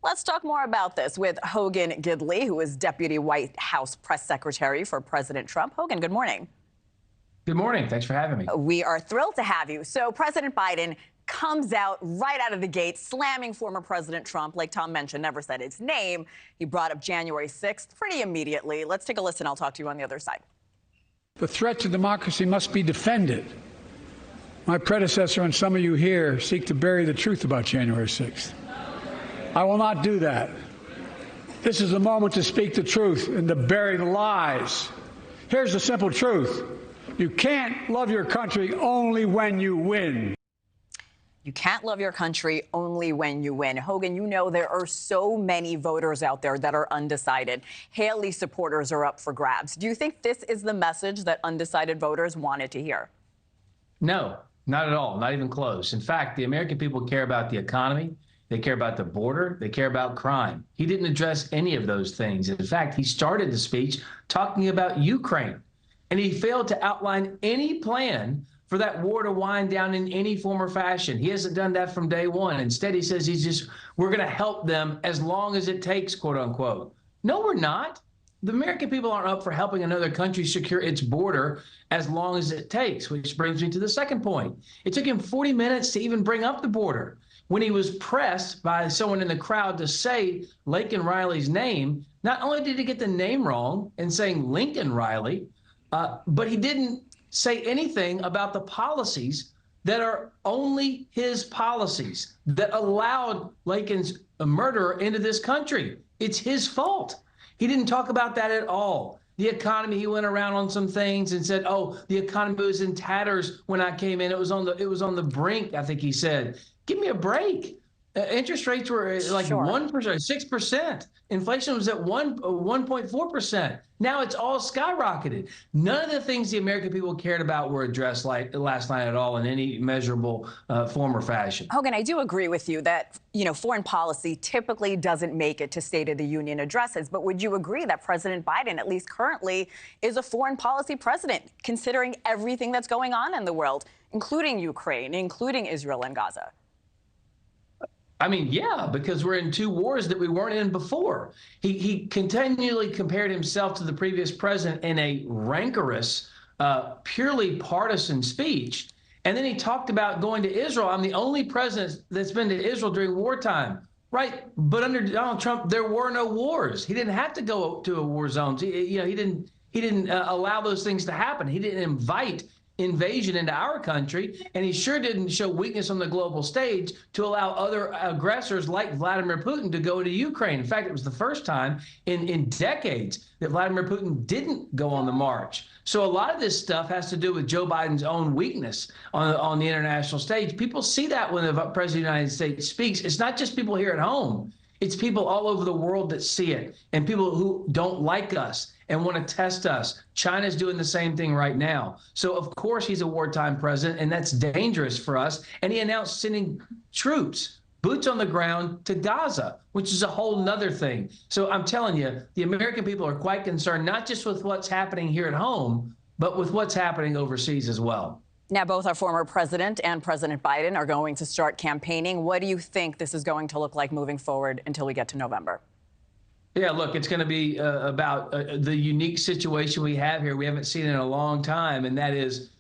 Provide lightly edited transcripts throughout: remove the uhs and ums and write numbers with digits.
Let's talk more about this with Hogan Gidley, who is Deputy White House Press Secretary for President Trump. Hogan, good morning. Good morning. Thanks for having me. We are thrilled to have you. So President Biden comes out right out of the gate, slamming former President Trump. Like Tom mentioned, never said his name. He brought up January 6th pretty immediately. Let's take a listen. I'll talk to you on the other side. The threat to democracy must be defended. My predecessor and some of you here seek to bury the truth about January 6th. I will not do that. This is the moment to speak the truth and to bury the lies. Here's the simple truth. You can't love your country only when you win. You can't love your country only when you win. Hogan, you know there are so many voters out there that are undecided. Haley supporters are up for grabs. Do you think this is the message that undecided voters wanted to hear? No, not at all. Not even close. In fact, the American people care about the economy. They care about the border. They care about crime. He didn't address any of those things. In fact, he started the speech talking about Ukraine, and he failed to outline any plan for that war to wind down in any form or fashion. He hasn't done that from day one. Instead, he says we're going to help them as long as it takes, quote unquote. No, we're not. The American people aren't up for helping another country secure its border as long as it takes, which brings me to the second point. It took him 40 minutes to even bring up the border. When he was pressed by someone in the crowd to say Laken Riley's name, not only did he get the name wrong in saying Lincoln Riley, but he didn't say anything about the policies that are only his policies that allowed Laken's murderer into this country. It's his fault. He didn't talk about that at all. The economy, he went around on some things and said, oh, the economy was in tatters when I came in. It was on the brink, I think he said. Give me a break. Interest rates were like 1%, 6%. Inflation was at 1.4%. Now it's all skyrocketed. None of the things the American people cared about were addressed like last night at all in any measurable form or fashion. Hogan, I do agree with you that, foreign policy typically doesn't make it to State of the Union addresses. But would you agree that President Biden, at least currently, is a foreign policy president, considering everything that's going on in the world, including Ukraine, including Israel and Gaza? I mean, yeah, because we're in two wars that we weren't in before. He continually compared himself to the previous president in a rancorous, purely partisan speech. And then he talked about going to Israel. I'm the only president that's been to Israel during wartime. Right. But under Donald Trump, there were no wars. He didn't have to go to a war zone. He didn't allow those things to happen. He didn't invite invasion into our country, and he sure didn't show weakness on the global stage to allow other aggressors like Vladimir Putin to go to Ukraine. In fact, it was the first time in decades that Vladimir Putin didn't go on the march. So a lot of this stuff has to do with Joe Biden's own weakness on the international stage. People see that when the President of the United States speaks. It's not just people here at home. It's people all over the world that see it, and people who don't like us and want to test us. China's doing the same thing right now. So, of course, he's a wartime president, and that's dangerous for us. And he announced sending troops, boots on the ground, to Gaza, which is a whole nother thing. So I'm telling you, the American people are quite concerned, not just with what's happening here at home, but with what's happening overseas as well. Now, both our former president and President Biden are going to start campaigning. What do you think this is going to look like moving forward until we get to November? Yeah, look, it's going to be about the unique situation we have here. We haven't seen it in a long time, and that is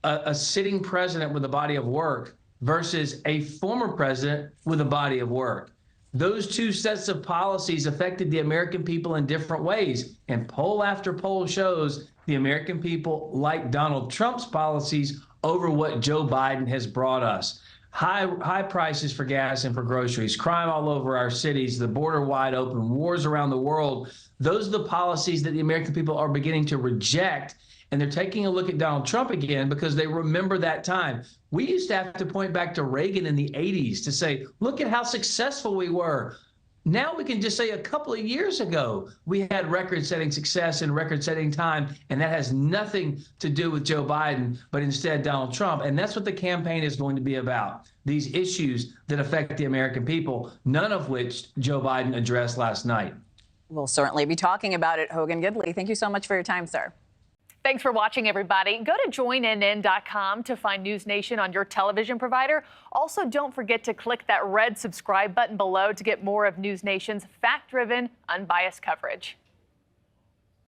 a sitting president with a body of work versus a former president with a body of work. Those two sets of policies affected the American people in different ways, and poll after poll shows the American people like Donald Trump's policies over what Joe Biden has brought us. High prices for gas and for groceries, crime all over our cities, the border wide open, wars around the world. Those are the policies that the American people are beginning to reject. And they're taking a look at Donald Trump again because they remember that time. We used to have to point back to Reagan in the 80s to say, look at how successful we were. Now we can just say a couple of years ago, we had record-setting success and record-setting time, and that has nothing to do with Joe Biden, but instead Donald Trump. And that's what the campaign is going to be about, these issues that affect the American people, none of which Joe Biden addressed last night. We'll certainly be talking about it. Hogan Gidley, thank you so much for your time, sir. Thanks for watching, everybody. Go to joinnn.com to find NewsNation on your television provider. Also, don't forget to click that red subscribe button below to get more of NewsNation's fact-driven, unbiased coverage.